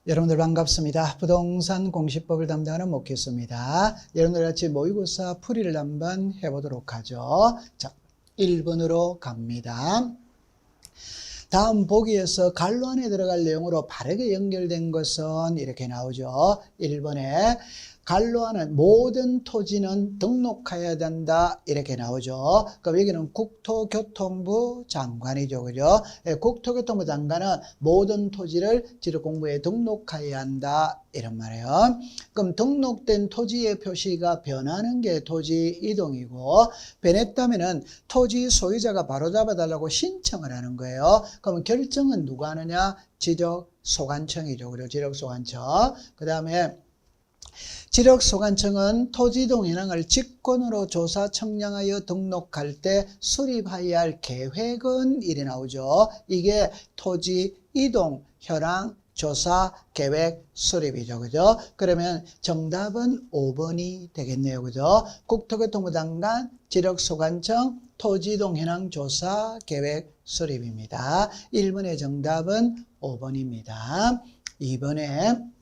여러분들 반갑습니다. 부동산 공시법을 담당하는 목회수입니다. 여러분들 같이 모의고사 풀이를 한번 해보도록 하죠. 자, 1번으로 갑니다. 다음 보기에서 갈로 안에 들어갈 내용으로 바르게 연결된 것은 이렇게 나오죠. 1번에 갈로 안은 모든 토지는 등록해야 된다 이렇게 나오죠. 그럼 여기는 국토교통부 장관이죠. 그죠? 국토교통부 장관은 모든 토지를 지적공부에 등록해야 한다 이런 말이에요. 그럼 등록된 토지의 표시가 변하는 게 토지 이동이고, 변했다면은 토지 소유자가 바로잡아 달라고 신청을 하는 거예요. 그럼 결정은 누가 하느냐? 지적소관청이죠. 그리고 지적소관청. 그 다음에 지적소관청은 토지이동 현황을 직권으로 조사 청량하여 등록할 때 수립해야 할 계획은 이래 나오죠. 이게 토지이동 현황 조사 계획 수립이죠. 그죠? 그러면 정답은 5번이 되겠네요. 그죠? 국토교통부 장관, 지적소관청, 토지이동 현황 조사 계획 수립입니다. 1번의 정답은 5번입니다. 2번에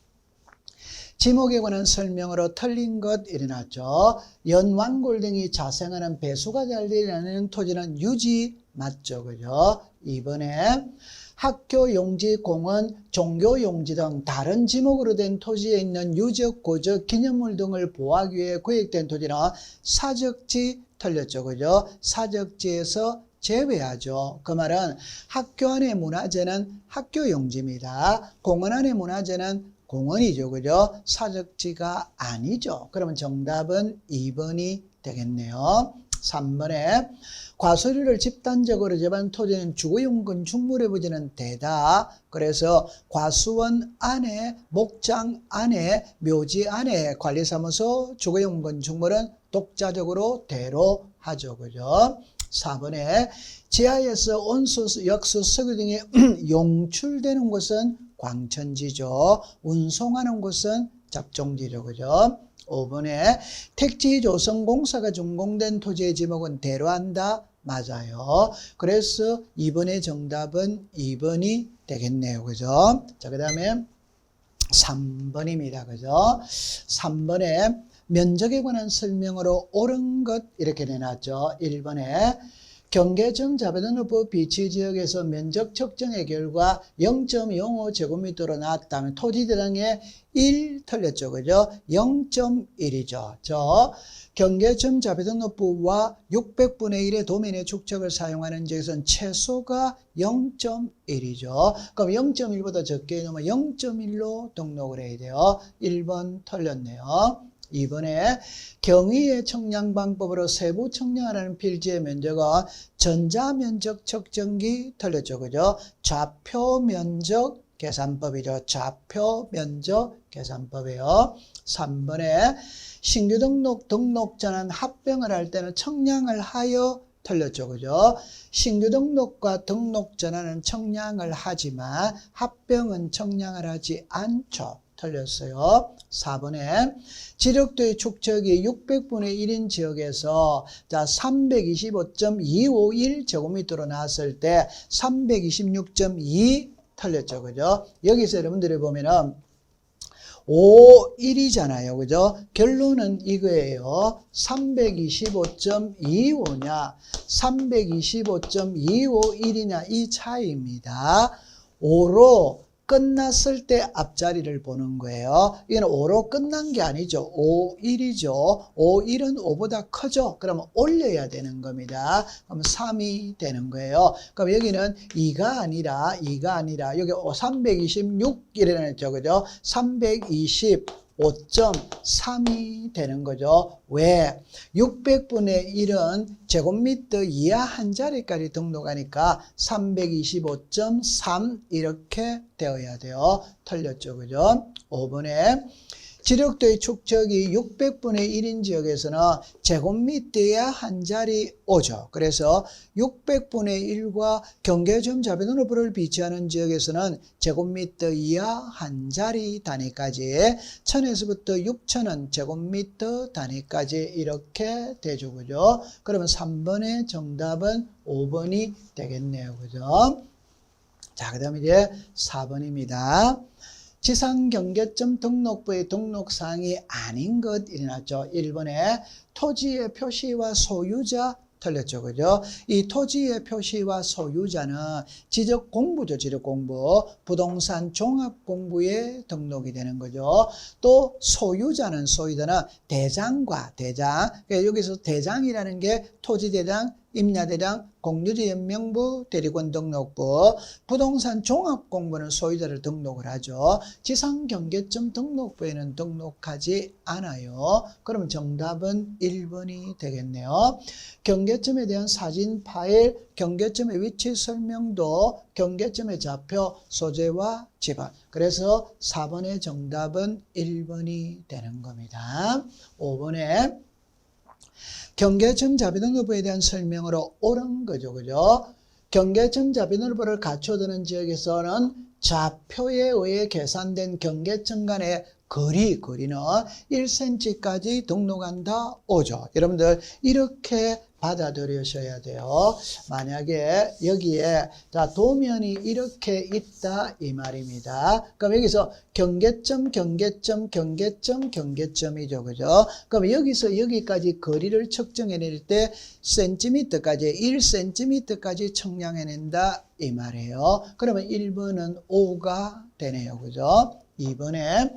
지목에 관한 설명으로 틀린 것 일어났죠. 연완골 등이 자생하는 배수가 잘 되지 않는 토지는 유지 맞죠. 그죠? 2번에 학교 용지, 공원, 종교 용지 등 다른 지목으로 된 토지에 있는 유적, 고적, 기념물 등을 보호하기 위해 구획된 토지는 사적지 틀렸죠. 그죠? 사적지에서 제외하죠. 그 말은 학교 안의 문화재는 학교 용지입니다. 공원 안의 문화재는 공원이죠. 그죠? 사적지가 아니죠. 그러면 정답은 2번이 되겠네요. 3번에 과수류를 집단적으로 재배한 토지는 주거용건 중물의 부지는 되다. 그래서 과수원 안에, 목장 안에, 묘지 안에 관리사무소, 주거용건 중물은 독자적으로 대로 하죠. 그죠? 4번에 지하에서 온수, 역수, 석유 등이 용출되는 곳은 광천지죠. 운송하는 곳은 잡종지죠. 그죠? 5번에 택지 조성 공사가 준공된 토지의 지목은 대로한다. 맞아요. 그래서 2번의 정답은 2번이 되겠네요. 그죠? 자, 그 다음에 3번입니다. 그죠? 3번에 면적에 관한 설명으로 옳은 것 이렇게 내놨죠. 1번에 경계청 자배등록법 비치지역에서 면적 측정의 결과 0.05제곱미터로 나왔다면 토지 대상의 1 틀렸죠. 그죠? 0.1이죠. 저 경계청 자배등록법과 600분의 1의 도면의 축척을 사용하는 지역에서는 최소가 0.1이죠. 그럼 0.1보다 적게 넣으면 0.1로 등록을 해야 돼요. 1번 틀렸네요. 2번에 경위의 청량 방법으로 세부 청량하라는 필지의 면적은 전자면적 측정기 틀렸죠. 그죠? 좌표 면적 계산법이죠. 좌표 면적 계산법이에요. 3번에 신규 등록자는 합병을 할 때는 청량을 하여 틀렸죠. 그죠? 신규 등록과 등록 전환은 청량을 하지만 합병은 청량을 하지 않죠. 틀렸어요. 4번에 지력도의 축척이 600분의 1인 지역에서 325.251제곱미터로 나왔을 때 326.2 틀렸죠. 그죠? 여기서 여러분들이 보면은 51이잖아요. 그죠? 결론은 이거예요. 325.25냐, 325.251이냐 이 차이입니다. 5로 끝났을 때 앞자리를 보는 거예요. 이건 5로 끝난 게 아니죠. 51이죠. 51은 5보다 크죠. 그러면 올려야 되는 겁니다. 그럼 3이 되는 거예요. 그럼 여기는 2가 아니라 여기 326이라는 했죠. 그죠? 325.3이 되는 거죠. 왜? 600분의 1은 제곱미터 이하 한 자리까지 등록하니까 325.3 이렇게 되어야 돼요. 틀렸죠. 그죠? 5번에 지력도의 축척이 600분의 1인 지역에서는 제곱미터에 한 자리 오죠. 그래서 600분의 1과 경계점 자배등록법을 비치하는 지역에서는 제곱미터 이하 한 자리 단위까지 1000에서부터 6000은 제곱미터 단위까지 이렇게 되죠. 그죠? 그러면 3번의 정답은 5번이 되겠네요. 그죠? 자, 그 다음에 이제 4번입니다. 지상경계점 등록부의 등록사항이 아닌 것 일어났죠. 1번에 토지의 표시와 소유자 틀렸죠. 그죠? 이 토지의 표시와 소유자는 지적공부죠. 지적공부. 부동산 종합공부에 등록이 되는 거죠. 또 소유자는 대장과 대장. 그러니까 여기서 대장이라는 게 토지대장, 임야대장, 공유지연명부, 대리권 등록부. 부동산 종합공부는 소유자를 등록을 하죠. 지상경계점 등록부에는 등록하지 않아요. 그러면 정답은 1번이 되겠네요. 경계점에 대한 사진 파일, 경계점의 위치 설명도, 경계점의 좌표, 소재와 지번. 그래서 4번의 정답은 1번이 되는 겁니다. 5번에 경계점 자비등록부에 대한 설명으로 옳은 거죠. 그죠? 경계점 자비등록부를 갖춰두는 지역에서는 좌표에 의해 계산된 경계점 간의 거리는 1cm까지 등록한다. 오죠. 여러분들 이렇게 받아들여셔야 돼요. 만약에 여기에 자 도면이 이렇게 있다 이 말입니다. 그럼 여기서 경계점이죠. 그죠? 그럼 여기서 여기까지 거리를 측정해낼 때 센티미터까지 1cm까지 측량해낸다 이 말이에요. 그러면 1번은 5가 되네요. 그죠? 2번에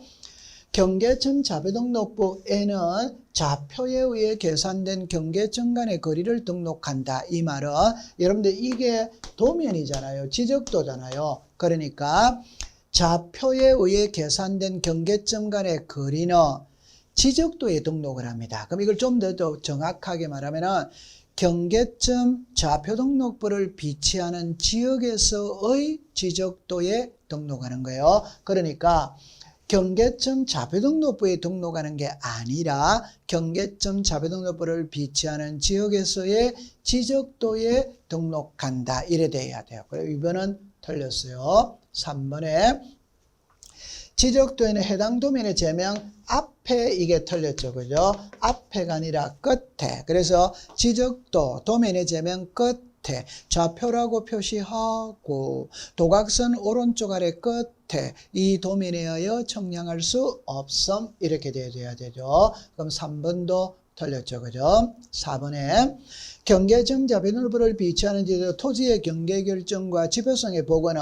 경계점 자비등록부에는 좌표에 의해 계산된 경계점 간의 거리를 등록한다. 이 말은 여러분들 이게 도면이잖아요. 지적도잖아요. 그러니까 좌표에 의해 계산된 경계점 간의 거리는 지적도에 등록을 합니다. 그럼 이걸 좀 더 정확하게 말하면은 경계점 좌표 등록부를 비치하는 지역에서의 지적도에 등록하는 거예요. 그러니까 경계점 자표등록부에 등록하는 게 아니라 경계점 자표등록부를 비치하는 지역에서의 지적도에 등록한다. 이래 돼야 돼요. 그리고 이번은 틀렸어요. 3번에 지적도에는 해당 도면의 제명 앞에 이게 틀렸죠. 그죠? 앞에가 아니라 끝에. 그래서 지적도 도면의 제명 끝에 좌표라고 표시하고 도각선 오른쪽 아래 끝에 이 도면에 의하여 측량할 수 없음 이렇게 돼야 되죠. 그럼 3번도 틀렸죠. 그죠? 4번에 경계점 자비등록부를 비치하는 지역 토지의 경계 결정과 지표성의 보고는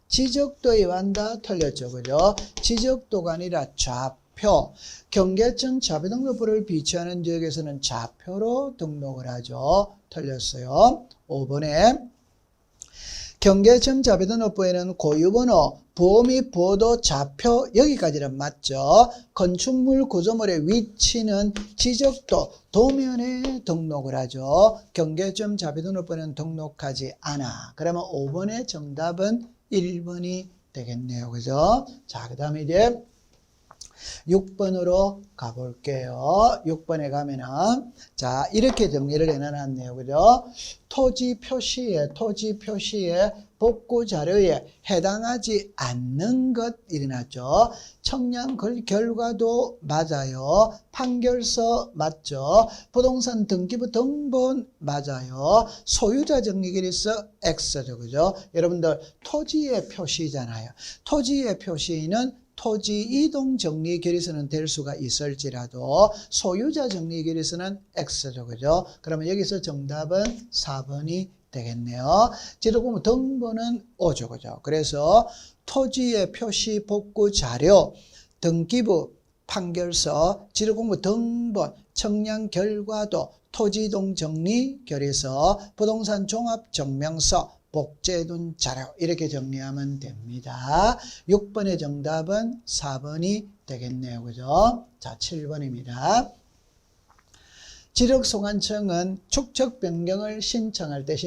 지적도에 한다 틀렸죠. 그죠? 지적도가 아니라 좌표. 경계점 자비등록부를 비치하는 지역에서는 좌표로 등록을 하죠. 틀렸어요. 5번에 경계점 자비등록부에는 고유번호, 부호 및 부호도 좌표 여기까지는 맞죠. 건축물 구조물의 위치는 지적도 도면에 등록을 하죠. 경계점 자비등록부에는 등록하지 않아. 그러면 5번의 정답은 1번이 되겠네요. 그죠? 자, 그 다음에 이제 6번으로 가볼게요. 6번에 가면은, 자, 이렇게 정리를 해놨네요. 그죠? 토지 표시에 복구 자료에 해당하지 않는 것 일어났죠. 청량 결과도 맞아요. 판결서 맞죠. 부동산 등기부 등본 맞아요. 소유자 정리기일서 X죠. 그죠? 여러분들 토지의 표시잖아요. 토지의 표시는 토지 이동 정리 결의서는 될 수가 있을지라도 소유자 정리 결의서는 X죠. 그죠? 그러면 여기서 정답은 4번이 되겠네요. 지도공부 등본은 O죠. 그죠? 그래서 토지의 표시 복구 자료, 등기부, 판결서, 지도공부 등본, 청량 결과도, 토지 이동 정리 결의서, 부동산 종합 증명서, 복제둔 자료 이렇게 정리하면 됩니다. 6번의 정답은 4번이 되겠네요. 그죠? 자, 7번입니다. 지력소관청은 축척 변경을 신청할 때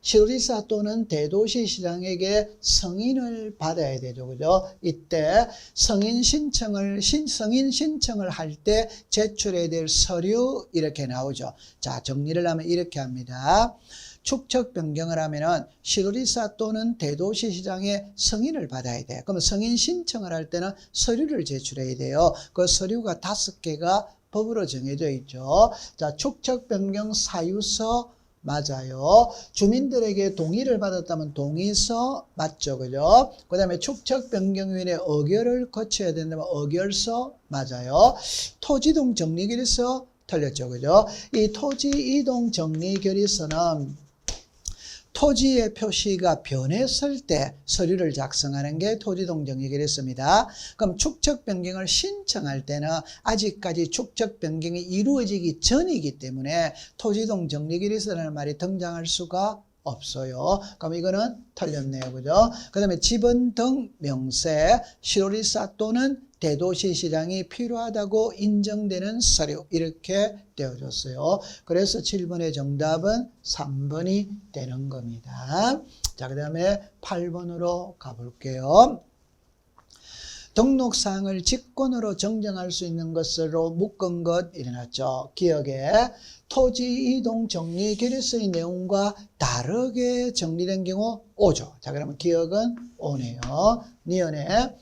시도지사 또는 대도시시장에게 승인을 받아야 되죠. 그죠? 이때 승인 신청을 할 때 제출해야 될 서류 이렇게 나오죠. 자, 정리를 하면 이렇게 합니다. 축척 변경을 하면은 시도지사 또는 대도시시장의 승인을 받아야 돼요. 그러면 승인 신청을 할 때는 서류를 제출해야 돼요. 그 서류가 5개가 법으로 정해져 있죠. 자, 축척 변경 사유서 맞아요. 주민들에게 동의를 받았다면 동의서 맞죠, 그죠? 그 다음에 축척 변경위원회 의결을 거쳐야 된다면 의결서 맞아요. 토지이동 정리결의서 틀렸죠, 그죠? 이 토지이동 정리결의서는 토지의 표시가 변했을 때 서류를 작성하는 게 토지이동 정리결의서입니다. 그럼 축척 변경을 신청할 때는 아직까지 축척 변경이 이루어지기 전이기 때문에 토지이동 정리결의서라는 말이 등장할 수가 없어요. 그럼 이거는 틀렸네요. 그죠? 그 다음에 지번 등 명세, 시로리사 또는 대도시시장이 필요하다고 인정되는 서류 이렇게 되어줬어요. 그래서 7번의 정답은 3번이 되는 겁니다. 자, 그 다음에 8번으로 가볼게요. 등록사항을 직권으로 정정할 수 있는 것으로 묶은 것 일어났죠. 기억에 토지이동 정리결의서의 내용과 다르게 정리된 경우 O죠. 자, 그러면 기억은 O네요. 니은에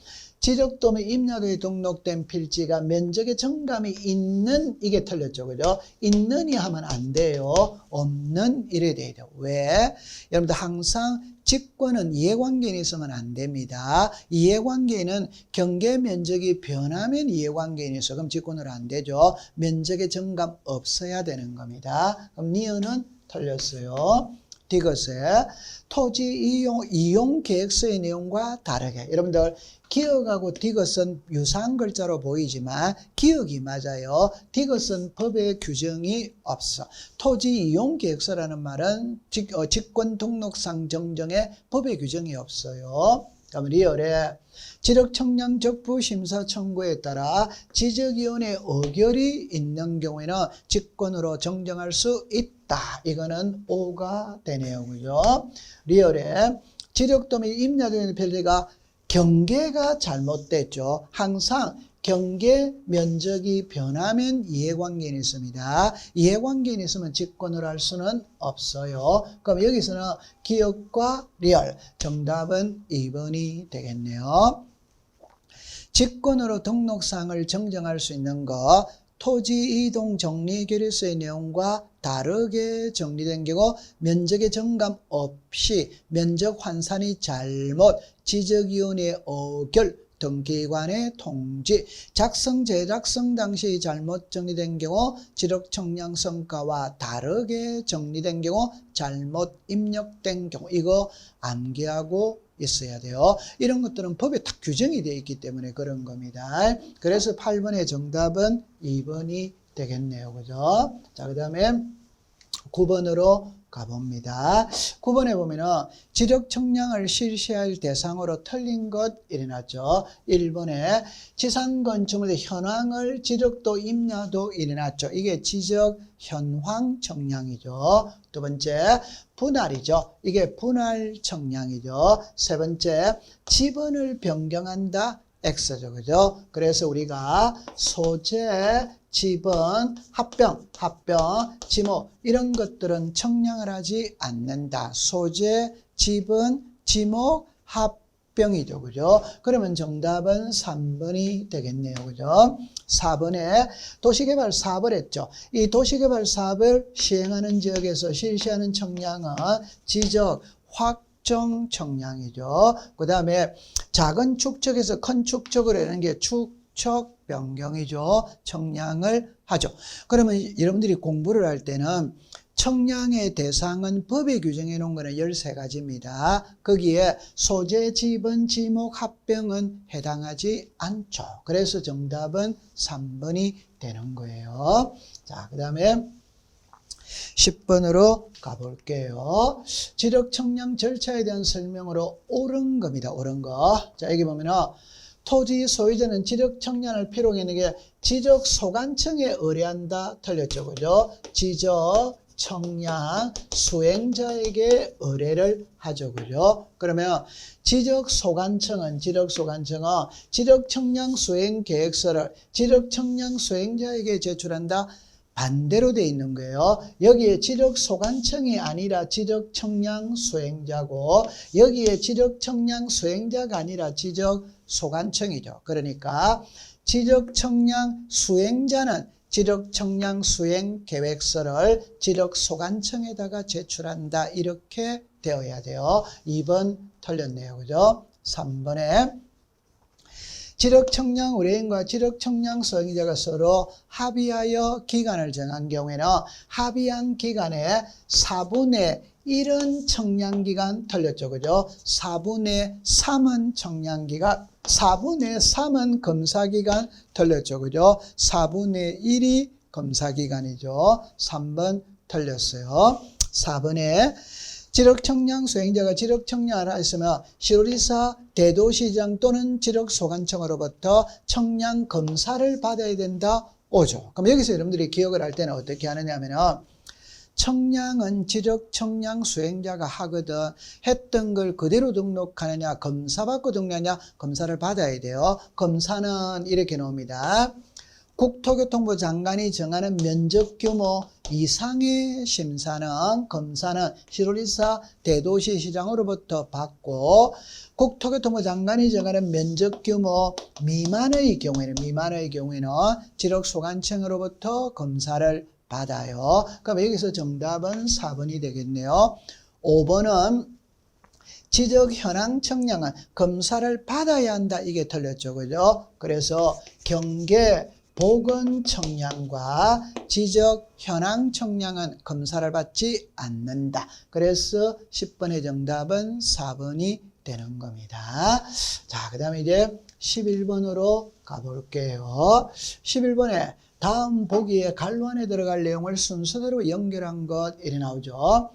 지적도면 임야도에 등록된 필지가 면적의 정감이 있는 이게 틀렸죠. 그죠? 있는이 하면 안 돼요. 없는 이래 돼야 돼요. 왜? 여러분들 항상 직권은 이해관계인이 있으면 안 됩니다. 이해관계인은 경계 면적이 변하면 이해관계인이 있어. 그럼 직권으로 안 되죠. 면적의 정감 없어야 되는 겁니다. 그럼 니은은 틀렸어요. 디귿에 토지 이용 계획서의 내용과 다르게 여러분들 기억하고 디귿은 유사한 글자로 보이지만 기억이 맞아요. 디귿은 법의 규정이 없어. 토지 이용 계획서라는 말은 직권 등록상 정정에 법의 규정이 없어요. 그러면 리얼에 지적청량 적부 심사 청구에 따라 지적위원회 의결이 있는 경우에는 직권으로 정정할 수 있다. 이거는 O가 되네요. 그죠? 리얼에 지적도면 임야도의 필지가 경계가 잘못됐죠. 항상 경계 면적이 변하면 이해관계인이 있습니다. 이해관계인이 있으면 직권을 할 수는 없어요. 그럼 여기서는 기억과 리얼 정답은 2번이 되겠네요. 직권으로 등록사항을 정정할 수 있는 것 토지이동 정리결의서의 내용과 다르게 정리된 경우 면적의 정감 없이 면적 환산이 잘못 지적위원회 의결 등기관의 통지 작성 재작성 당시 잘못 정리된 경우 지적청량 성과와 다르게 정리된 경우 잘못 입력된 경우 이거 암기하고 있어야 돼요. 이런 것들은 법에 딱 규정이 되어 있기 때문에 그런 겁니다. 그래서 8번의 정답은 2번이 되겠네요. 그죠? 자, 그 다음에 9번으로 가봅니다. 9번에 보면은 지적 청량을 실시할 대상으로 틀린 것 일어났죠. 1번에 지상 건축물의 현황을 지적도 임야도 일어났죠. 이게 지적 현황 청량이죠. 두 번째 분할이죠. 이게 분할 청량이죠. 세 번째 지번을 변경한다. X죠. 그죠? 그래서 우리가 소재, 지번, 합병, 지목 이런 것들은 청량을 하지 않는다. 소재, 지번, 지목, 합병이죠. 그죠? 그러면 정답은 3번이 되겠네요. 그죠? 4번에 도시개발 사업을 했죠. 이 도시개발 사업을 시행하는 지역에서 실시하는 청량은 지적, 확정 청량이죠. 그 다음에 작은 축척에서 큰 축척을 하는 게 축척 변경이죠. 청량을 하죠. 그러면 여러분들이 공부를 할 때는 청량의 대상은 법에 규정해 놓은 거는 13가지입니다. 거기에 소재, 지번, 지목, 합병은 해당하지 않죠. 그래서 정답은 3번이 되는 거예요. 자, 그 다음에 10번으로 가볼게요. 지적 청량 절차에 대한 설명으로 옳은 겁니다. 옳은 거. 자, 여기 보면은 토지 소유자는 지적 청량을 필요로 하는 게 지적 소관청에 의뢰한다. 틀렸죠. 그죠? 지적 청량 수행자에게 의뢰를 하죠. 그죠? 그러면 지적 소관청은 지적 청량 수행 계획서를 지적 청량 수행자에게 제출한다. 반대로 돼 있는 거예요. 여기에 지적 소관청이 아니라 지적 청량 수행자고 여기에 지적 청량 수행자가 아니라 지적 소관청이죠. 그러니까 지적 청량 수행자는 지력청량 수행 계획서를 지력소관청에다가 제출한다. 이렇게 되어야 돼요. 2번 틀렸네요. 그죠? 3번에 지력청량 의뢰인과 지력청량 수행자가 서로 합의하여 기간을 정한 경우에는 합의한 기간에 4분의 1은 청량기간 틀렸죠. 그죠? 4분의 3은 청량기간, 4분의 3은 검사기간 틀렸죠. 그죠? 4분의 1이 검사기간이죠. 3번 틀렸어요. 4번에 지력청량 수행자가 지력청량을 했으면 시도지사, 대도시장 또는 지력소관청으로부터 청량 검사를 받아야 된다. 오죠. 그럼 여기서 여러분들이 기억을 할 때는 어떻게 하느냐 하면은 청량은 지력청량 수행자가 하거든. 했던 걸 그대로 등록하느냐, 검사받고 등록하느냐, 검사를 받아야 돼요. 검사는 이렇게 나옵니다. 국토교통부 장관이 정하는 면적 규모 이상의 심사는 검사는 시도지사, 대도시시장으로부터 받고 국토교통부 장관이 정하는 면적 규모 미만의 경우에는 지력소관청으로부터 검사를 받아요. 그럼 여기서 정답은 4번이 되겠네요. 5번은 지적 현황 청량은 검사를 받아야 한다. 이게 틀렸죠. 그죠? 그래서 경계 보건 청량과 지적 현황 청량은 검사를 받지 않는다. 그래서 10번의 정답은 4번이 되는 겁니다. 자, 그 다음에 이제 11번으로 가볼게요. 11번에 다음 보기에 갈로 안에 들어갈 내용을 순서대로 연결한 것 이래 나오죠.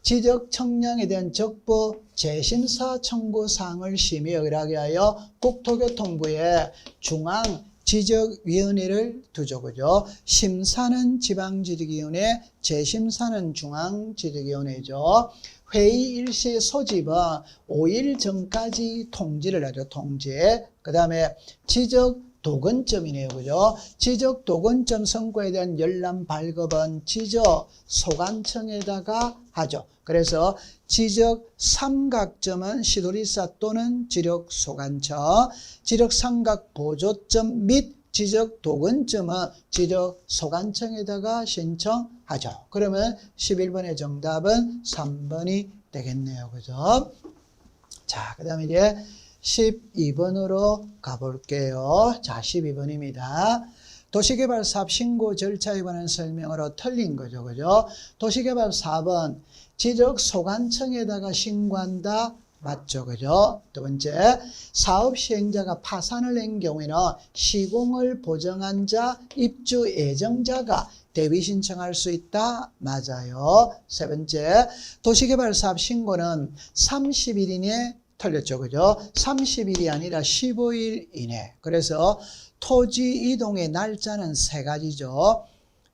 지적 청량에 대한 적부 재심사 청구 사항을 심의 의뢰하게 하여 국토교통부에 중앙 지적위원회를 두죠. 그죠? 심사는 지방지적위원회, 재심사는 중앙지적위원회죠. 회의 일시 소집은 5일 전까지 통지를 하죠. 통지. 그 다음에 지적 도건점이네요. 그죠? 지적 도건점 선고에 대한 열람 발급은 지적 소관청에다가 하죠. 그래서 지적 삼각점은 시도지사 또는 지력 소관청, 지적 삼각 보조점 및 지적 도건점은 지적 소관청에다가 신청하죠. 그러면 11번의 정답은 3번이 되겠네요. 그죠? 자, 그 다음에 이제 12번으로 가볼게요. 자, 12번입니다. 도시개발 사업 신고 절차에 관한 설명으로 틀린 거죠. 그죠? 도시개발 사업은 지적 소관청에다가 신고한다. 맞죠. 그죠? 두 번째, 사업 시행자가 파산을 한 경우에는 시공을 보정한 자, 입주 예정자가 대위 신청할 수 있다. 맞아요. 세 번째, 도시개발 사업 신고는 30일 이내에 틀렸죠. 그죠? 30일이 아니라 15일 이내. 그래서 토지 이동의 날짜는 세 가지죠.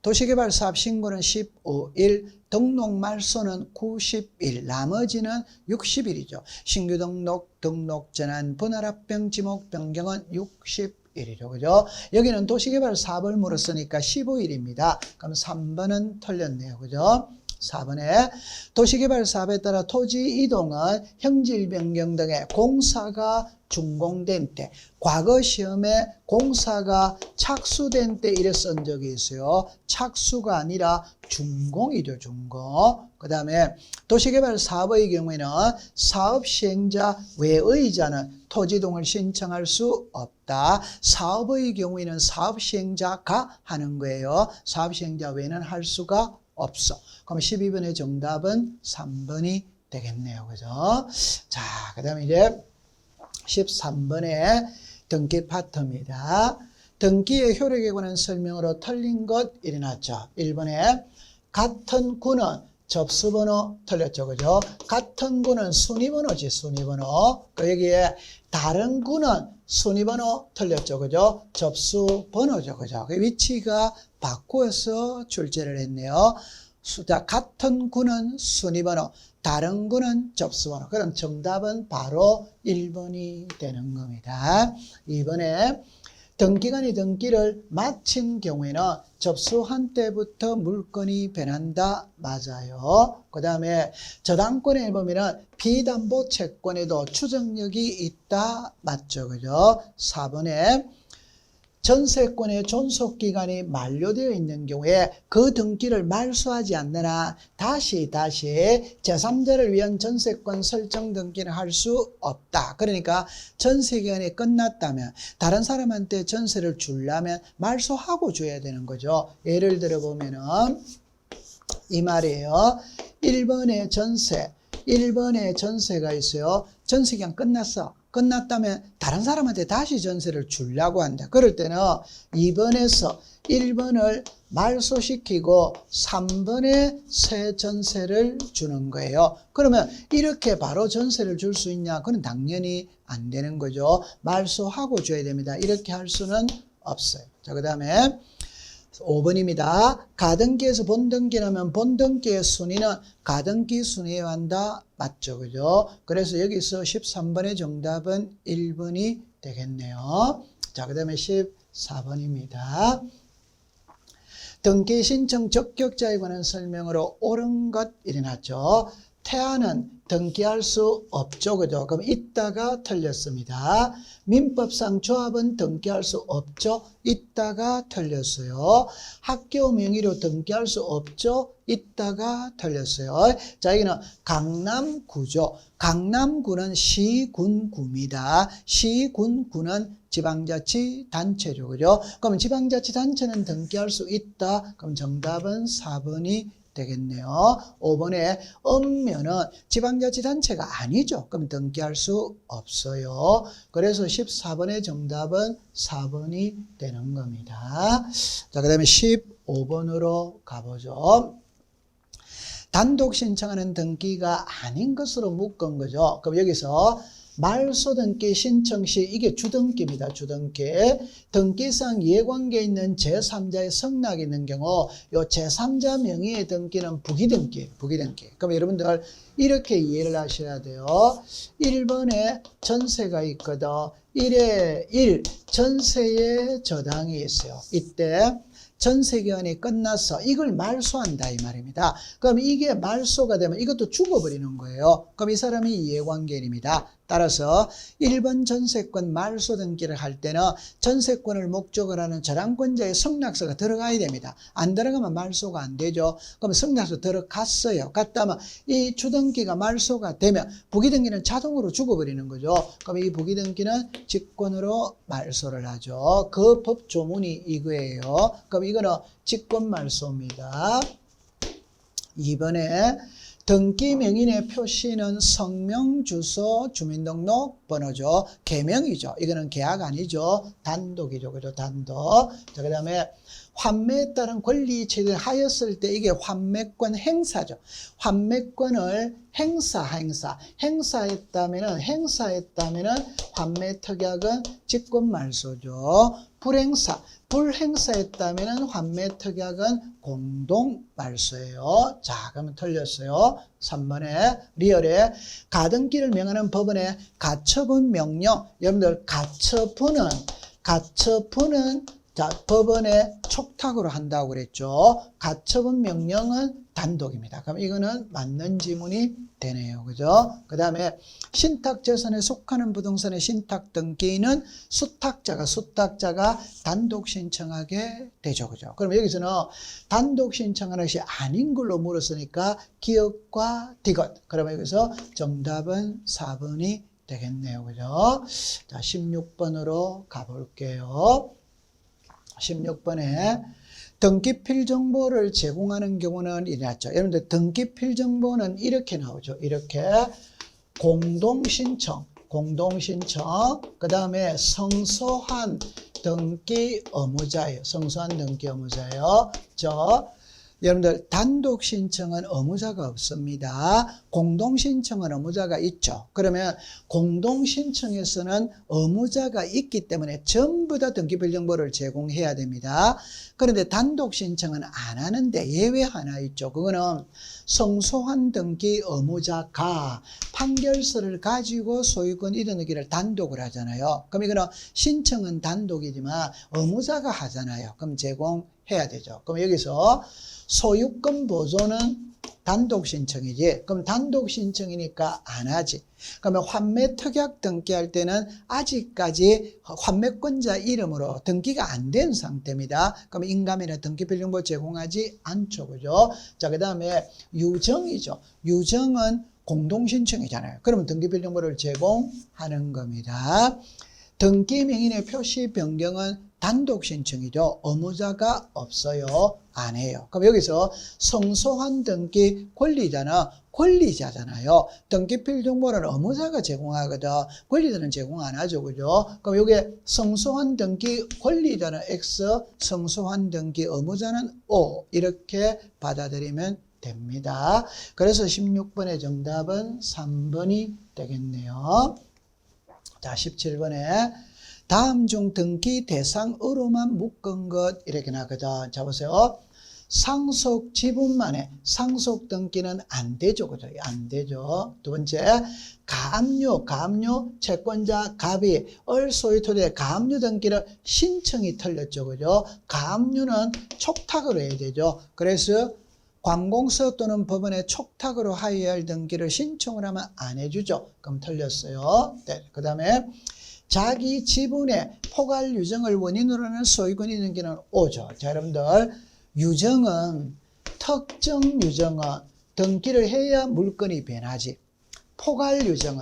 도시개발 사업 신고는 15일, 등록 말소는 90일, 나머지는 60일이죠. 신규 등록, 등록 전환, 분할 합병, 지목 변경은 60일이죠. 그죠? 여기는 도시개발 사업을 물었으니까 15일입니다. 그럼 3번은 틀렸네요. 그죠? 4번에 도시개발 사업에 따라 토지 이동은 형질 변경 등의 공사가 준공된 때, 과거 시험에 공사가 착수된 때 이래 쓴 적이 있어요. 착수가 아니라 준공이죠. 준공. 그 다음에 도시개발 사업의 경우에는 사업 시행자 외의자는 토지이동을 신청할 수 없다. 사업의 경우에는 사업 시행자가 하는 거예요. 사업 시행자 외에는 할 수가 없어. 그럼 12번의 정답은 3번이 되겠네요. 그죠? 자, 그 다음에 이제 13번에 등기 파트입니다. 등기의 효력에 관한 설명으로 틀린 것 일어났죠. 1번에 같은 구는 접수번호 틀렸죠. 그죠? 같은 구는 순위번호지. 순위번호. 여기에 다른 구는 순위번호 틀렸죠. 그죠? 접수번호죠. 그죠? 그 위치가 바꾸어서 출제를 했네요. 같은 구는 순위번호, 다른 구는 접수번호. 그럼 정답은 바로 1번이 되는 겁니다. 2번에 등기관이 등기를 마친 경우에는 접수한 때부터 물건이 변한다. 맞아요. 그 다음에 저당권에 보면은 비담보 채권에도 추정력이 있다. 맞죠. 그죠? 4번에 전세권의 존속기간이 만료되어 있는 경우에 그 등기를 말소하지 않는 한 다시 제3자를 위한 전세권 설정 등기를 할 수 없다. 그러니까 전세기간이 끝났다면 다른 사람한테 전세를 주려면 말소하고 줘야 되는 거죠. 예를 들어 보면은 이 말이에요. 1번의 전세가 있어요. 전세기간 끝났다면 다른 사람한테 다시 전세를 주려고 한다. 그럴 때는 2번에서 1번을 말소시키고 3번에 새 전세를 주는 거예요. 그러면 이렇게 바로 전세를 줄 수 있냐? 그건 당연히 안 되는 거죠. 말소하고 줘야 됩니다. 이렇게 할 수는 없어요. 자, 그 다음에 5번입니다. 가등기에서 본등기라면 본등기의 순위는 가등기 순위에 한다. 맞죠? 그죠? 그래서 여기서 13번의 정답은 1번이 되겠네요. 자, 그 다음에 14번입니다. 등기 신청 적격자에 관한 설명으로 옳은 것 일어났죠. 태아는 등기할 수 없죠. 그죠? 그럼 있다가 틀렸습니다. 민법상 조합은 등기할 수 없죠. 있다가 틀렸어요. 학교 명의로 등기할 수 없죠. 있다가 틀렸어요. 자, 여기는 강남구죠. 강남구는 시군구입니다. 시군구는 지방자치단체죠. 그죠? 그럼 지방자치단체는 등기할 수 있다. 그럼 정답은 4번이 되겠네요. 5번에 읍면은 지방자치단체가 아니죠. 그럼 등기할 수 없어요. 그래서 14번의 정답은 4번이 되는 겁니다. 자, 그 다음에 15번으로 가보죠. 단독 신청하는 등기가 아닌 것으로 묶은 거죠. 그럼 여기서 말소 등기 신청 시 이게 주등기입니다. 주등기. 등기상 이해관계에 있는 제3자의 성락이 있는 경우 이 제3자 명의의 등기는 부기등기. 그럼 여러분들 이렇게 이해를 하셔야 돼요. 1번에 전세가 있거든. 1에 1 전세의 저당이 있어요. 이때 전세기간이 끝나서 이걸 말소한다 이 말입니다. 그럼 이게 말소가 되면 이것도 죽어버리는 거예요. 그럼 이 사람이 이해관계인입니다. 따라서 1번 전세권 말소 등기를 할 때는 전세권을 목적으로 하는 저당권자의 성락서가 들어가야 됩니다. 안 들어가면 말소가 안 되죠. 그럼 성락서 들어갔어요. 갔다면 이 주등기가 말소가 되면 부기등기는 자동으로 죽어버리는 거죠. 그럼 이 부기등기는 직권으로 말소를 하죠. 그 법 조문이 이거예요. 그럼 이거는 직권말소입니다. 2번에 등기 명인의 표시는 성명, 주소, 주민등록번호죠. 개명이죠. 이거는 계약 아니죠. 단독이죠. 그죠? 단독. 자, 그 다음에 환매에 따른 권리 제기하였을 때 이게 환매권 행사죠. 환매권을 행사했다면은 환매 특약은 직권말소죠. 불행사했다면은 환매 특약은 공동말소예요. 자, 그러면 틀렸어요. 3번에 리얼에 가등기를 명하는 법원의 가처분 명령. 여러분들 가처분은 자, 법원의 촉탁으로 한다고 그랬죠. 가처분 명령은 단독입니다. 그럼 이거는 맞는 지문이 되네요. 그죠? 그 다음에 신탁재산에 속하는 부동산의 신탁 등기는 수탁자가 단독 신청하게 되죠. 그죠? 그럼 여기서는 단독 신청하는 것이 아닌 걸로 물었으니까 기업과 디귿. 그러면 여기서 정답은 4번이 되겠네요. 그죠? 자, 16번으로 가볼게요. 16번에 등기필 정보를 제공하는 경우는 이랬죠. 여러분들 등기필 정보는 이렇게 나오죠. 이렇게 공동신청, 그 다음에 성소한 등기 의무자예요. 여러분들 단독 신청은 의무자가 없습니다. 공동 신청은 의무자가 있죠. 그러면 공동 신청에서는 의무자가 있기 때문에 전부 다 등기필 정보를 제공해야 됩니다. 그런데 단독 신청은 안 하는데 예외 하나 있죠. 그거는 성소한 등기 의무자가 판결서를 가지고 소유권 이전하기를 단독을 하잖아요. 그럼 이거는 신청은 단독이지만 의무자가 하잖아요. 그럼 제공해야 되죠. 그럼 여기서 소유권 보존은 단독 신청이지. 그럼 단독 신청이니까 안 하지. 그러면 환매 특약 등기할 때는 아직까지 환매권자 이름으로 등기가 안 된 상태입니다. 그럼 인감이나 등기필정보 제공하지 않죠. 그죠? 자, 그 다음에 유정이죠. 유정은 공동신청이잖아요. 그러면 등기필정보를 제공하는 겁니다. 등기 명인의 표시 변경은 단독 신청이죠. 의무자가 없어요. 안 해요. 그럼 여기서 성소환 등기 권리자잖아요. 등기필정보는 의무자가 제공하거든. 권리자는 제공 안 하죠. 그죠? 그럼 여기에 성소환 등기 권리자는 X, 성소환 등기 의무자는 O 이렇게 받아들이면 됩니다. 그래서 16번의 정답은 3번이 되겠네요. 자, 17번에 다음 중 등기 대상으로만 묶은 것 이렇게 나거든. 자, 보세요. 상속 지분만에 상속 등기는 안 되죠. 그죠? 안 되죠. 두 번째, 가압류 채권자 갑이 을소유 토지의 가압류 등기를 신청이 틀렸죠. 그죠? 가압류는 촉탁으로 해야 되죠. 그래서 관공서 또는 법원에 촉탁으로 하여야 할 등기를 신청을 하면 안 해주죠. 그럼 틀렸어요. 네. 그 다음에 자기 지분의 포괄 유정을 원인으로 하는 소유권이 등기는 오죠. 자, 여러분들 유정은 특정 유정은 등기를 해야 물건이 변하지. 포괄 유정은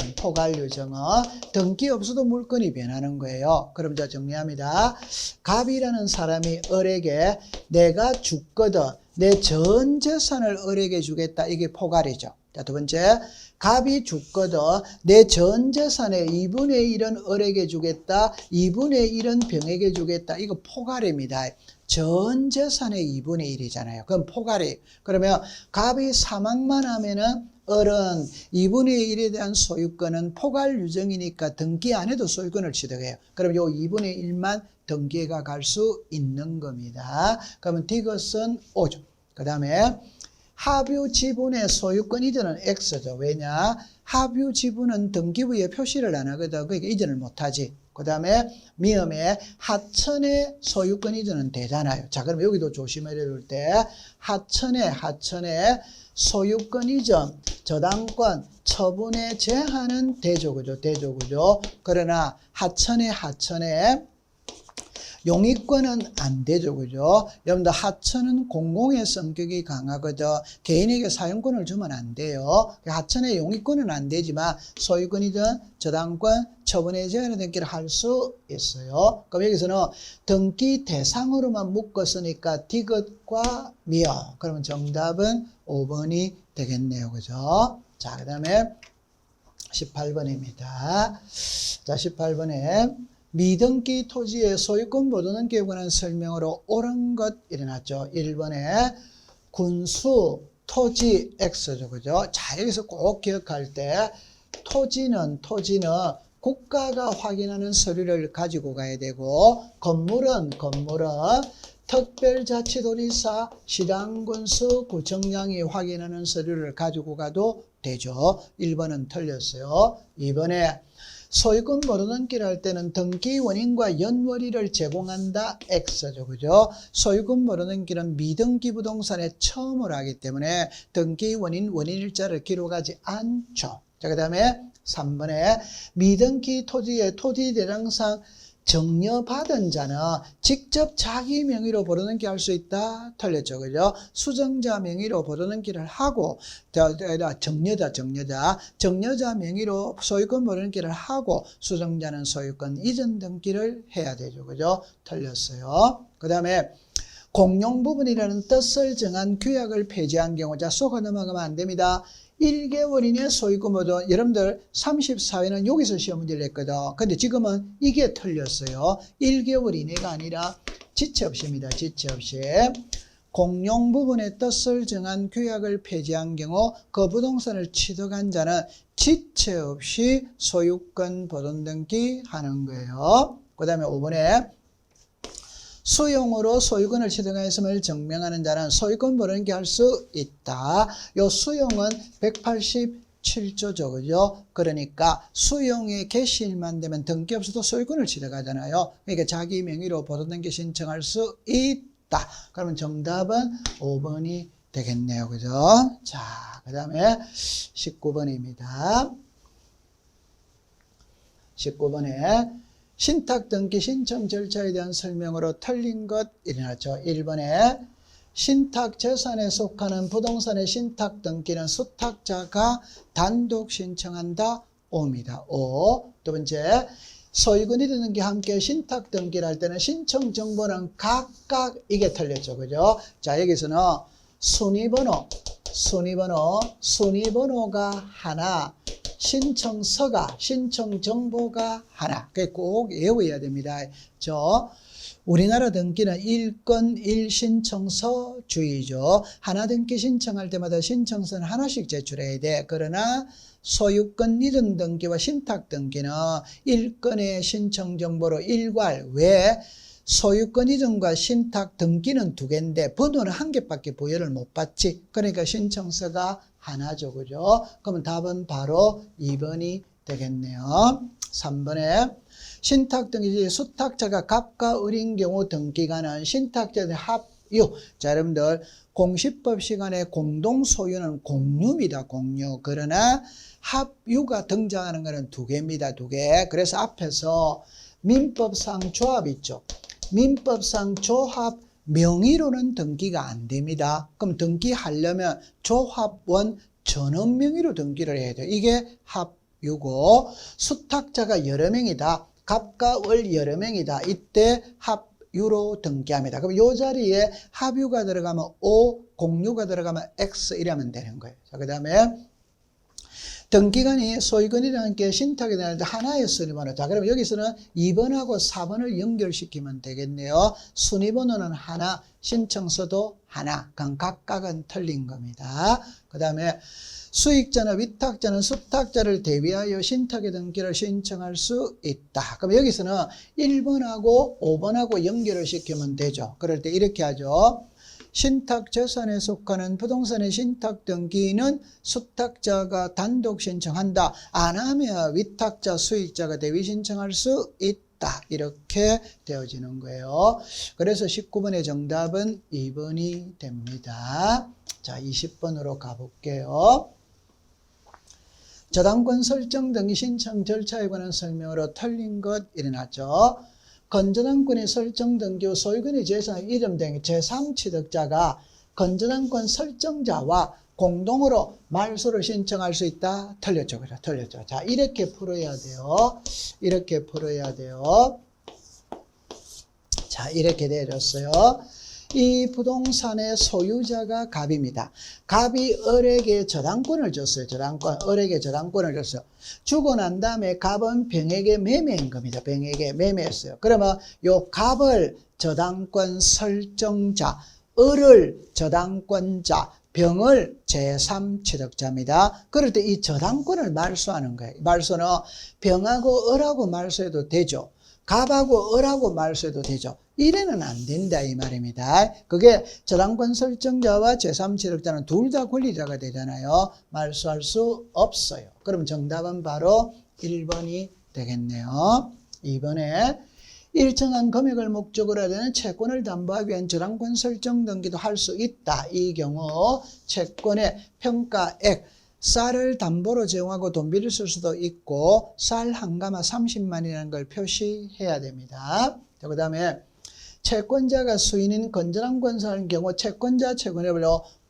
등기 없어도 물건이 변하는 거예요. 그럼 자 정리합니다. 갑이라는 사람이 을에게 내가 죽거든 내 전 재산을 을에게 주겠다. 이게 포괄이죠. 자, 두 번째, 갑이 죽거든 내 전 재산의 2분의 1은 을에게 주겠다. 2분의 1은 병에게 주겠다. 이거 포괄입니다. 전 재산의 2분의 1이잖아요. 그럼 포괄이. 그러면 갑이 사망만 하면은 을은 2분의 1에 대한 소유권은 포괄 유정이니까 등기 안 해도 소유권을 취득해요. 그럼 요 2분의 1만 등기가 갈 수 있는 겁니다. 그러면 디귿은 O죠. 그 다음에 합유 지분의 소유권 이전은 X죠. 왜냐? 합유 지분은 등기부에 표시를 안 하거든. 그러니까 이전을 못하지. 그 다음에 미음에 하천의 소유권 이전은 되잖아요. 자, 그럼 여기도 조심해야 될 때 하천의 소유권 이전, 저당권, 처분의 제한은 되죠. 그죠? 되죠. 그죠? 그러나 하천의 용익권은 안 되죠. 그죠? 여러분들 하천은 공공의 성격이 강하거든. 개인에게 사용권을 주면 안 돼요. 하천의 용익권은 안 되지만 소유권이든 저당권, 처분의 제한의 등기를 할 수 있어요. 그럼 여기서는 등기 대상으로만 묶었으니까 디귿과 미어. 그러면 정답은 5번이 되겠네요. 그죠? 자, 그 다음에 18번입니다. 자, 18번에 미등기 토지의 소유권 보존등기에 관한 설명으로 옳은 것 일어났죠. 1번에 군수 토지 X죠. 그죠? 자, 여기서 꼭 기억할 때 토지는 국가가 확인하는 서류를 가지고 가야 되고 건물은 특별자치도지사, 시당군수, 구청장이 확인하는 서류를 가지고 가도 되죠. 1번은 틀렸어요. 2번에 소유권 보존등기를 할 때는 등기 원인과 연월일을 제공한다. X죠. 그죠? 소유권 보존등기는 미등기 부동산에 처음으로 하기 때문에 등기 원인일자를 기록하지 않죠. 자, 그 다음에 3번에 미등기 토지의 토지대장상 정려받은 자는 직접 자기 명의로 보존등기 할 수 있다. 틀렸죠. 그죠? 수정자 명의로 보존등기를 하고 정려자 명의로 소유권 보존등기를 하고 수정자는 소유권 이전 등기를 해야 되죠. 그죠? 틀렸어요. 그 다음에 공용 부분이라는 뜻을 정한 규약을 폐지한 경우 자 쏘가 넘어가면 안 됩니다. 1개월 이내 소유권 보존. 여러분들 34회는 여기서 시험 문제를 냈거든. 근데 지금은 이게 틀렸어요. 1개월 이내가 아니라 지체 없이입니다. 지체 없이. 공용 부분의 뜻을 정한 규약을 폐지한 경우 그 부동산을 취득한 자는 지체 없이 소유권 보존 등기 하는 거예요. 그 다음에 5번에 수용으로 소유권을 취득하였음을 증명하는 자는 소유권 보존등기 할 수 있다. 요 수용은 187조죠. 그죠? 그러니까 수용의 개시일만 되면 등기 없어도 소유권을 취득하잖아요. 그러니까 자기 명의로 보존등기 신청할 수 있다. 그러면 정답은 5번이 되겠네요. 그죠? 자, 그 다음에 19번입니다. 19번에 신탁 등기 신청 절차에 대한 설명으로 틀린 것 일어났죠. 1번에 신탁 재산에 속하는 부동산의 신탁 등기는 수탁자가 단독 신청한다. 5입니다. 5. 두 번째, 소유권이 드는 게 함께 신탁 등기를 할 때는 신청 정보는 각각 이게 틀렸죠. 그죠? 자, 여기서는 순위번호가 하나, 신청서가, 신청 정보가 하나. 그게 꼭 외워야 됩니다. 우리나라 등기는 1건 1신청서주의죠. 하나 등기 신청할 때마다 신청서는 하나씩 제출해야 돼. 그러나 소유권 이전 등기와 신탁 등기는 1건의 신청 정보로 일괄. 왜? 소유권 이전과 신탁 등기는 2개인데 번호는 1개밖에 부여를 못 받지. 그러니까 신청서가 하나죠. 그죠? 그러면 답은 바로 2번이 되겠네요. 3번에 신탁 등기 수탁자가 갑과 을인 경우 등기가는 신탁자의 합유. 자, 여러분들 공시법 시간에 공동 소유는 공유입니다. 공유. 그러나 합유가 등장하는 것은 2개입니다. 2개. 그래서 앞에서 민법상 조합 있죠. 민법상 조합 명의로는 등기가 안 됩니다. 그럼 등기하려면 조합원 전원 명의로 등기를 해야 돼요. 이게 합유고, 수탁자가 여러 명이다. 갑과 을 여러 명이다. 이때 합유로 등기합니다. 그럼 이 자리에 합유가 들어가면 O, 공유가 들어가면 X 이러면 되는 거예요. 자, 그 다음에 등기관이 소유권이라는 게 신탁이 되는데 하나의 순위번호. 자, 그럼 여기서는 2번하고 4번을 연결시키면 되겠네요. 순위번호는 하나, 신청서도 하나. 그럼 각각은 틀린 겁니다. 그 다음에 수익자나 위탁자는 수탁자를 대비하여 신탁의 등기를 신청할 수 있다. 그럼 여기서는 1번하고 5번하고 연결을 시키면 되죠. 그럴 때 이렇게 하죠. 신탁 재산에 속하는 부동산의 신탁 등기는 수탁자가 단독 신청한다. 안 하면 위탁자, 수익자가 대비 신청할 수 있다. 이렇게 되어지는 거예요. 그래서 19번의 정답은 2번이 됩니다. 자, 20번으로 가볼게요. 저당권 설정 등기 신청 절차에 관한 설명으로 틀린 것 일어났죠. 건저당권의 설정 등기 후 소유권의 재산 이름 등 제3취득자가 건저당권 설정자와 공동으로 말소를 신청할 수 있다. 틀렸죠. 그래, 틀렸죠. 자, 이렇게 풀어야 돼요. 이렇게 풀어야 돼요. 자, 이렇게 되어졌어요. 이 부동산의 소유자가 갑입니다. 갑이 을에게 저당권을 줬어요. 을에게 저당권을 줬어요. 주고 난 다음에 갑은 병에게 매매한 겁니다. 병에게 매매했어요. 그러면 요 갑을 저당권 설정자, 을을 저당권자, 병을 제3취득자입니다. 그럴 때 이 저당권을 말소하는 거예요. 말소는 병하고 을하고 말소해도 되죠. 갑하고 을하고 말소해도 되죠. 이래는 안 된다 이 말입니다. 그게 저당권 설정자와 제3취득자는 둘 다 권리자가 되잖아요. 말소할 수 없어요. 그럼 정답은 바로 1번이 되겠네요. 2번에 일정한 금액을 목적으로 하는 채권을 담보하기 위한 저당권 설정 등기도 할 수 있다. 이 경우 채권의 평가액 쌀을 담보로 제공하고 돈비를 쓸 수도 있고 쌀 한 가마 30만이라는 걸 표시해야 됩니다. 그 다음에 채권자가 수인인 건전한권사의 경우 채권자, 채권자를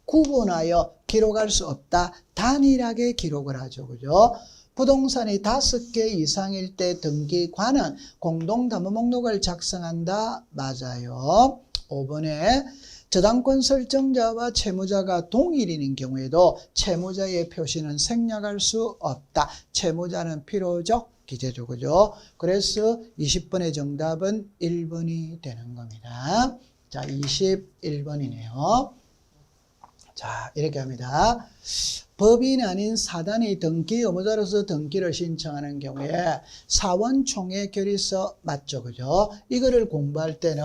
구분하여 기록할 수 없다. 단일하게 기록을 하죠. 그죠? 부동산이 5개 이상일 때 등기관은 공동담보 목록을 작성한다. 맞아요. 5번에 저당권 설정자와 채무자가 동일인 경우에도 채무자의 표시는 생략할 수 없다. 채무자는 필요적 기재죠. 그죠? 그래서 20번의 정답은 1번이 되는 겁니다. 자, 21번이네요. 자, 이렇게 합니다. 법인 아닌 사단이 등기 의무자로서 등기를 신청하는 경우에 사원총회 결의서 맞죠? 그죠? 이거를 공부할 때는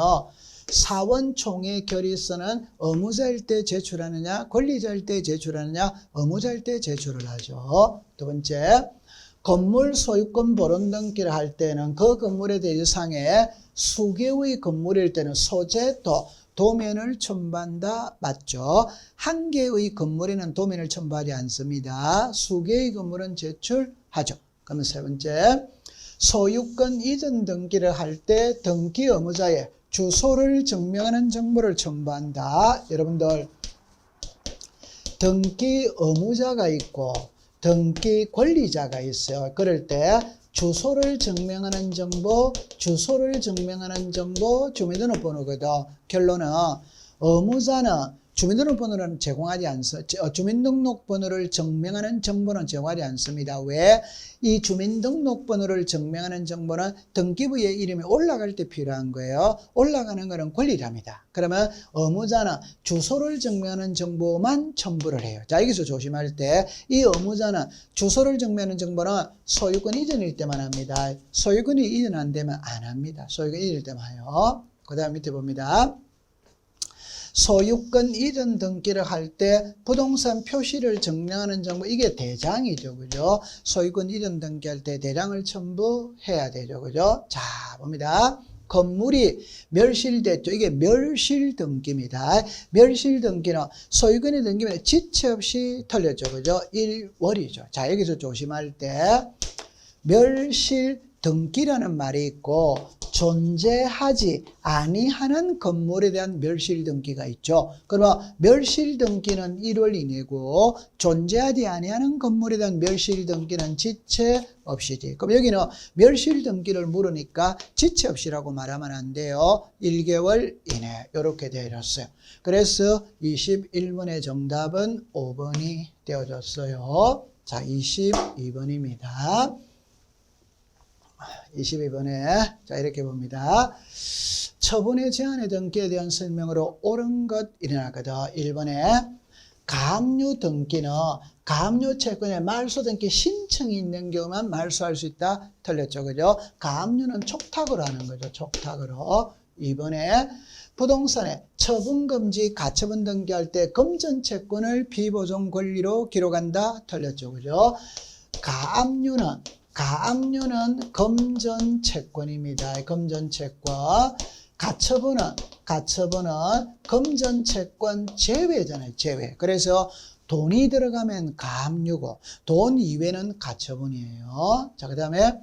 사원총회 결의서는 의무자일 때 제출하느냐, 권리자일 때 제출하느냐, 의무자일 때 제출을 하죠. 두 번째, 건물 소유권 bor론 등기를 할 때는 그 건물에 대해서 상에 수개의 건물일 때는 소재도 도면을 첨부한다. 맞죠? 한 개의 건물에는 도면을 첨부하지 않습니다. 수개의 건물은 제출하죠. 그러면 세 번째, 소유권 이전 등기를 할 때 등기 의무자의 주소를 증명하는 정보를 첨부한다. 여러분들, 등기 의무자가 있고 등기 권리자가 있어요. 그럴 때 주소를 증명하는 정보, 주민등록번호거든. 결론은 의무자는 주민등록번호는 제공하지 않습니다. 주민등록번호를 증명하는 정보는 제공하지 않습니다. 왜? 이 주민등록번호를 증명하는 정보는 등기부의 이름이 올라갈 때 필요한 거예요. 올라가는 거는 권리랍니다. 그러면 의무자는 주소를 증명하는 정보만 첨부를 해요. 자, 여기서 조심할 때 이 의무자는 주소를 증명하는 정보는 소유권 이전일 때만 합니다. 소유권이 이전 안 되면 안 합니다. 소유권 이전일 때만 해요. 그 다음 밑에 봅니다. 소유권 이전 등기를 할 때 부동산 표시를 증명하는 정보, 이게 대장이죠. 그죠? 소유권 이전 등기할 때 대장을 첨부해야 되죠. 그죠? 자, 봅니다. 건물이 멸실됐죠. 이게 멸실 등기입니다. 멸실 등기는 소유권의 등기면 지체 없이 털렸죠. 그죠? 1월이죠. 자, 여기서 조심할 때 멸실 등기라는 말이 있고 존재하지 아니하는 건물에 대한 멸실 등기가 있죠. 그러면 멸실 등기는 1월 이내고 존재하지 아니하는 건물에 대한 멸실 등기는 지체 없이지. 그럼 여기는 멸실 등기를 물으니까 지체 없이라고 말하면 안 돼요. 1개월 이내 이렇게 되어 있어요. 그래서 21번의 정답은 5번이 되어졌어요. 자, 22번입니다. 22번에 자 이렇게 봅니다. 처분의 제한의 등기에 대한 설명으로 옳은 것 일어나거든. 1번에 가압류 등기는 가압류 채권에 말소 등기 신청이 있는 경우만 말소할 수 있다. 틀렸죠. 그죠? 가압류는 촉탁으로 하는 거죠. 촉탁으로. 2번에 부동산에 처분금지 가처분 등기할 때 금전 채권을 비보존 권리로 기록한다. 틀렸죠. 그죠? 가압류는 금전 채권입니다. 금전 채권. 가처분은 금전 채권 제외잖아요. 제외. 그래서 돈이 들어가면 가압류고 돈 이외는 가처분이에요. 자, 그다음에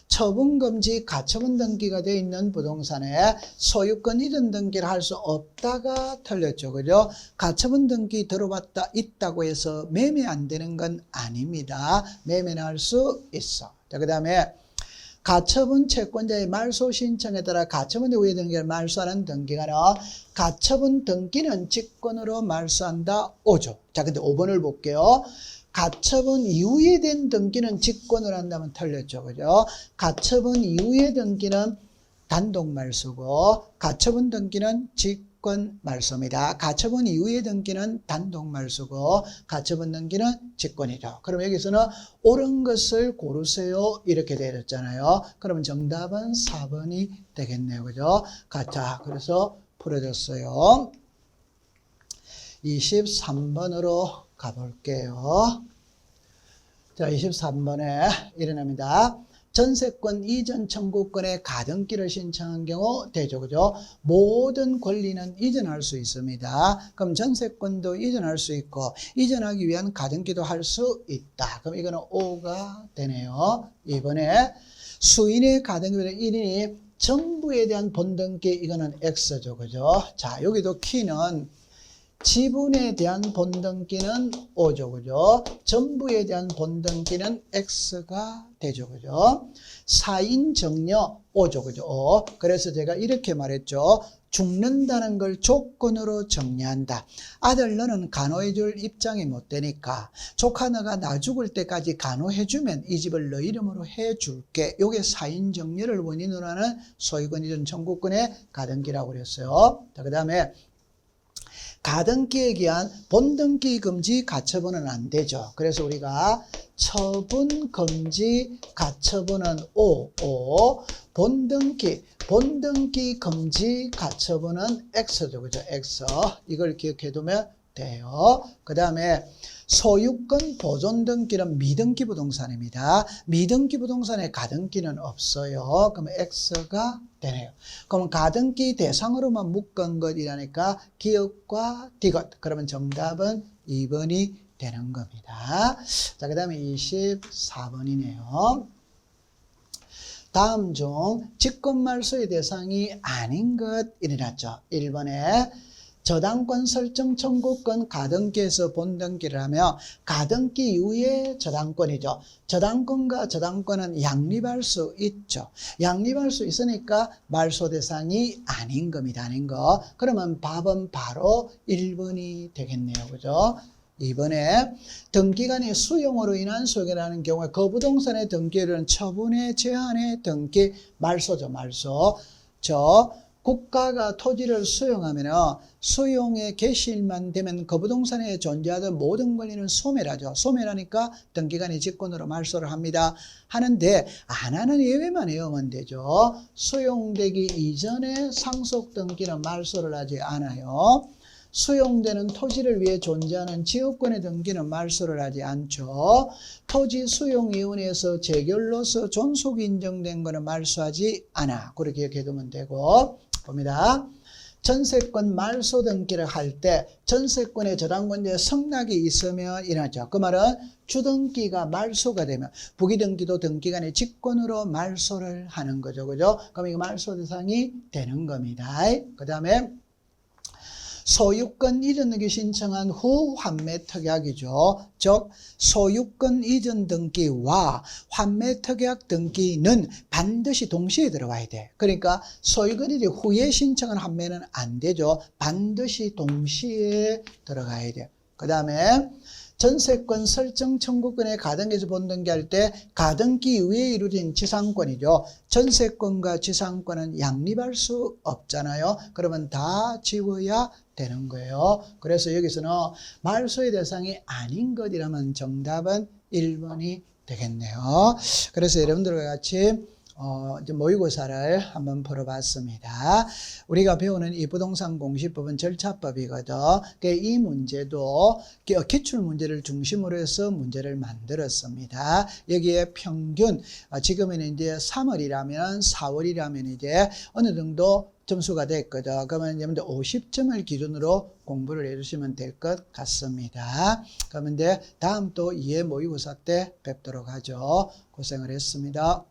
처분금지 가처분 등기가 되어 있는 부동산에 소유권 이전 등기를 할 수 없다가 틀렸죠. 그죠? 가처분 등기 들어봤다 있다고 해서 매매 안 되는 건 아닙니다. 매매는 할 수 있어. 자, 그다음에 가처분 채권자의 말소 신청에 따라 가처분 이후의 등기를 말소하는 등기가는 가처분 등기는 직권으로 말소한다. 5조. 자, 근데 5번을 볼게요. 가처분 이후에 된 등기는 직권으로 한다면 틀렸죠. 그죠? 가처분 이후의 등기는 단독 말소고 가처분 등기는 직권 말소입니다. 가처분 이후의 등기는 단독 말소고 가처분 등기는 직권이죠. 그럼 여기서는 옳은 것을 고르세요. 이렇게 되어 있잖아요. 그러면 정답은 4번이 되겠네요. 그죠? 자, 그래서 풀어졌어요. 23번으로 가볼게요. 자, 23번에 일어납니다. 전세권 이전 청구권의 가등기를 신청한 경우 되죠. 그죠? 모든 권리는 이전할 수 있습니다. 그럼 전세권도 이전할 수 있고 이전하기 위한 가등기도 할 수 있다. 그럼 이거는 O가 되네요. 이번에 수인의 가등기는 1인이 정부에 대한 본등기, 이거는 X죠. 그죠? 자, 여기도 키는 지분에 대한 본등기는 O죠. 그죠? 전부에 대한 본등기는 X가 되죠. 그죠? 4인 정려 O죠. 그죠? O. 그래서 제가 이렇게 말했죠. 죽는다는 걸 조건으로 정리한다. 아들 너는 간호해 줄 입장이 못 되니까 조카 너가 나 죽을 때까지 간호해 주면 이 집을 너 이름으로 해 줄게. 요게 4인 정려를 원인으로 하는 소유권 이전 청구권의 가등기라고 그랬어요. 자, 그다음에 가등기에 기한 본등기 금지 가처분은 안 되죠. 그래서 우리가 처분 금지 가처분은 O, 본등기 금지 가처분은 X죠. 그죠? X. 이걸 기억해 두면 돼요. 그 다음에 소유권 보존 등기는 미등기 부동산입니다. 미등기 부동산에 가등기는 없어요. 그러면 X가 되네요. 그러면 가등기 대상으로만 묶은 것이라니까 기업과 디귿. 그러면 정답은 2번이 되는 겁니다. 자, 그 다음에 24번이네요. 다음 중 직권말소의 대상이 아닌 것 일어났죠. 1번에 저당권 설정 청구권 가등기에서 본등기를 하며 가등기 이후에 저당권이죠. 저당권과 저당권은 양립할 수 있죠. 양립할 수 있으니까 말소 대상이 아닌 겁니다. 아닌 거. 그러면 답은 바로 1번이 되겠네요. 그죠? 2번에 등기간의 수용으로 인한 소개라는 경우에 그 부동산의 등기는 처분의 제한의 등기 말소죠. 말소. 국가가 토지를 수용하면 수용의 개시일만 되면 그 부동산에 존재하던 모든 권리는 소멸하죠. 소멸하니까 등기간의 직권으로 말소를 합니다. 하는데 안 하는 예외만 외우면 되죠. 수용되기 이전에 상속 등기는 말소를 하지 않아요. 수용되는 토지를 위해 존재하는 지역권의 등기는 말소를 하지 않죠. 토지 수용위원회에서 재결로서 존속이 인정된 것은 말소하지 않아. 그렇게 기억해두면 되고 봅니다. 전세권 말소 등기를 할 때 전세권의 저당권자의 성락이 있으면 일어나죠. 그 말은 주등기가 말소가 되면 부기등기도 등기간의 직권으로 말소를 하는 거죠. 그죠? 그럼 이거 말소 대상이 되는 겁니다. 그 다음에 소유권 이전 등기 신청한 후 환매 특약이죠. 즉 소유권 이전 등기와 환매 특약 등기는 반드시 동시에 들어와야 돼. 그러니까 소유권 이전 후에 신청한 환매는 안 되죠. 반드시 동시에 들어가야 돼요. 그 다음에 전세권 설정 청구권의 가등기에서 본등기할 때 가등기 이후에 이루어진 지상권이죠. 전세권과 지상권은 양립할 수 없잖아요. 그러면 다 지워야 되는 거예요. 그래서 여기서는 말소의 대상이 아닌 것이라면 정답은 1번이 되겠네요. 그래서 여러분들과 같이 이제 모의고사를 한번 풀어봤습니다. 우리가 배우는 이 부동산 공시법은 절차법이거든. 이 문제도 기출 문제를 중심으로 해서 문제를 만들었습니다. 여기에 평균, 지금은 이제 3월이라면 4월이라면 이제 어느 정도 점수가 됐거든. 그러면 여러분들 50점을 기준으로 공부를 해주시면 될 것 같습니다. 그러면 다음 또 2회 모의고사 때 뵙도록 하죠. 고생을 했습니다.